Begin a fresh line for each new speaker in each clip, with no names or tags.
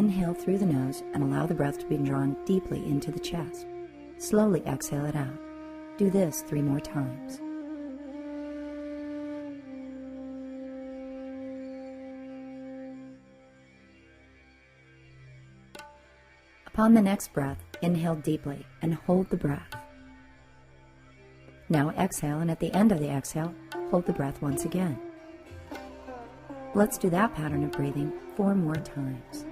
inhale through the nose and allow the breath to be drawn deeply into the chest. Slowly exhale it out. Do this 3 more times. Upon the next breath, inhale deeply and hold the breath. Now exhale, and at the end of the exhale, hold the breath once again. Let's do that pattern of breathing 4 more times.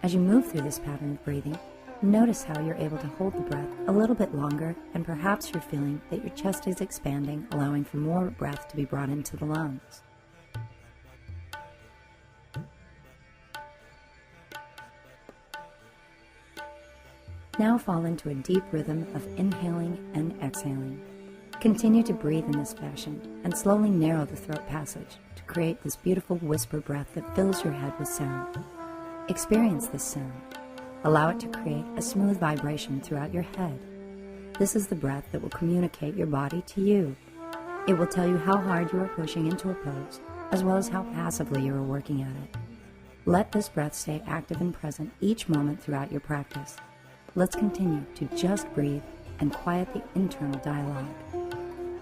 As you move through this pattern of breathing, notice how you're able to hold the breath a little bit longer, and perhaps you're feeling that your chest is expanding, allowing for more breath to be brought into the lungs. Now fall into a deep rhythm of inhaling and exhaling. Continue to breathe in this fashion and slowly narrow the throat passage to create this beautiful whisper breath that fills your head with sound. Experience this sound. Allow it to create a smooth vibration throughout your head. This is the breath that will communicate your body to you. It will tell you how hard you are pushing into a pose, as well as how passively you are working at it. Let this breath stay active and present each moment throughout your practice. Let's continue to just breathe and quiet the internal dialogue.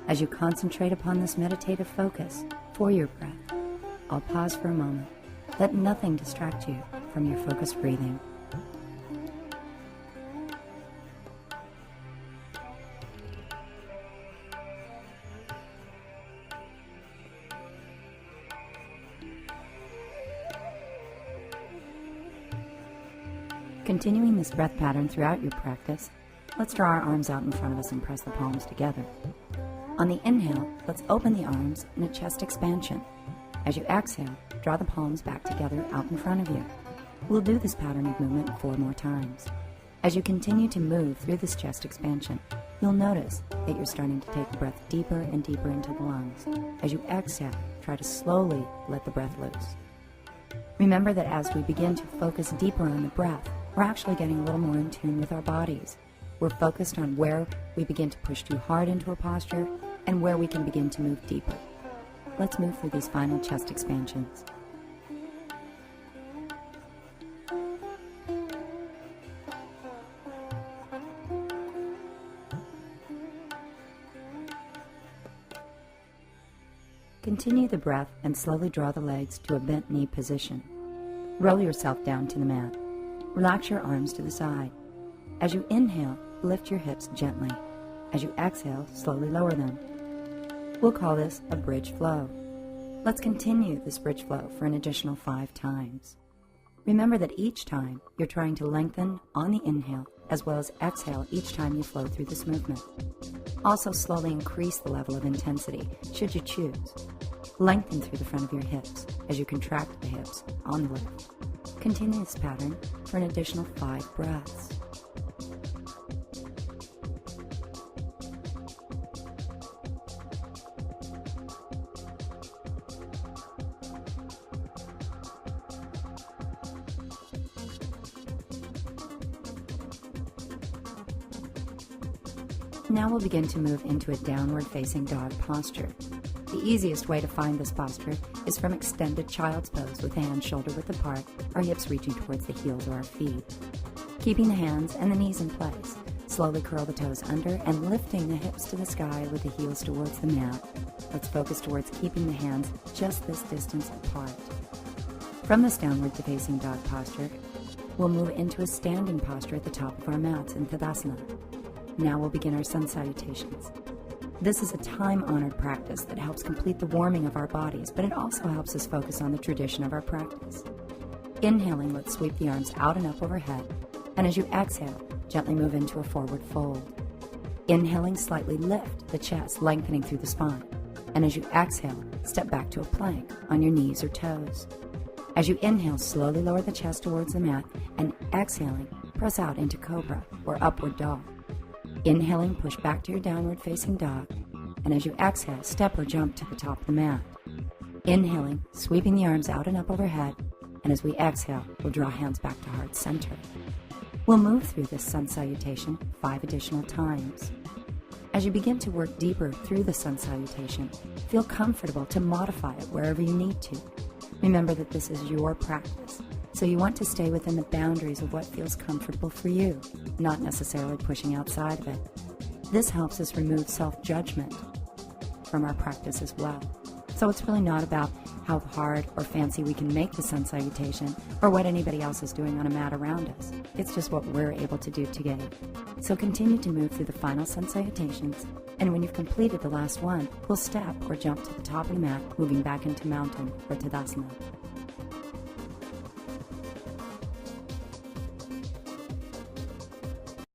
As you concentrate upon this meditative focus for your breath, I'll pause for a moment. Let nothing distract you from your focused breathing. Continuing this breath pattern throughout your practice, let's draw our arms out in front of us and press the palms together. On the inhale, let's open the arms in a chest expansion. As you exhale, draw the palms back together out in front of you. We'll do this pattern of movement 4 more times. As you continue to move through this chest expansion, you'll notice that you're starting to take the breath deeper and deeper into the lungs. As you exhale, try to slowly let the breath loose. Remember that as we begin to focus deeper on the breath, we're actually getting a little more in tune with our bodies. We're focused on where we begin to push too hard into a posture and where we can begin to move deeper. Let's move through these final chest expansions. Continue the breath and slowly draw the legs to a bent knee position. Roll yourself down to the mat. Relax your arms to the side. As you inhale, lift your hips gently. As you exhale, slowly lower them. We'll call this a bridge flow. Let's continue this bridge flow for an additional 5 times. Remember that each time you're trying to lengthen on the inhale as well as exhale each time you flow through this movement. Also slowly increase the level of intensity should you choose. Lengthen through the front of your hips as you contract the hips on the left. Continue this pattern for an additional 5 breaths. Now we'll begin to move into a downward facing dog posture. The easiest way to find this posture is from extended child's pose with hands shoulder width apart, our hips reaching towards the heels of our feet. Keeping the hands and the knees in place, slowly curl the toes under and lifting the hips to the sky with the heels towards the mat. Let's focus towards keeping the hands just this distance apart. From this downward facing dog posture, we'll move into a standing posture at the top of our mats in Tadasana. Now we'll begin our sun salutations. This is a time-honored practice that helps complete the warming of our bodies, but it also helps us focus on the tradition of our practice. Inhaling, let's sweep the arms out and up overhead, and as you exhale, gently move into a forward fold. Inhaling, slightly lift the chest, lengthening through the spine, and as you exhale, step back to a plank on your knees or toes. As you inhale, slowly lower the chest towards the mat, and exhaling, press out into cobra or upward dog. Inhaling, push back to your downward facing dog, and as you exhale, step or jump to the top of the mat. Inhaling, sweeping the arms out and up overhead, and as we exhale, we'll draw hands back to heart center. We'll move through this sun salutation 5 additional times. As you begin to work deeper through the sun salutation, feel comfortable to modify it wherever you need to. Remember that this is your practice, so you want to stay within the boundaries of what feels comfortable for you, not necessarily pushing outside of it. This helps us remove self-judgment from our practice as well. So it's really not about how hard or fancy we can make the sun salutation or what anybody else is doing on a mat around us. It's just what we're able to do together. So continue to move through the final sun salutations, and when you've completed the last one, we'll step or jump to the top of the mat, moving back into mountain or Tadasana.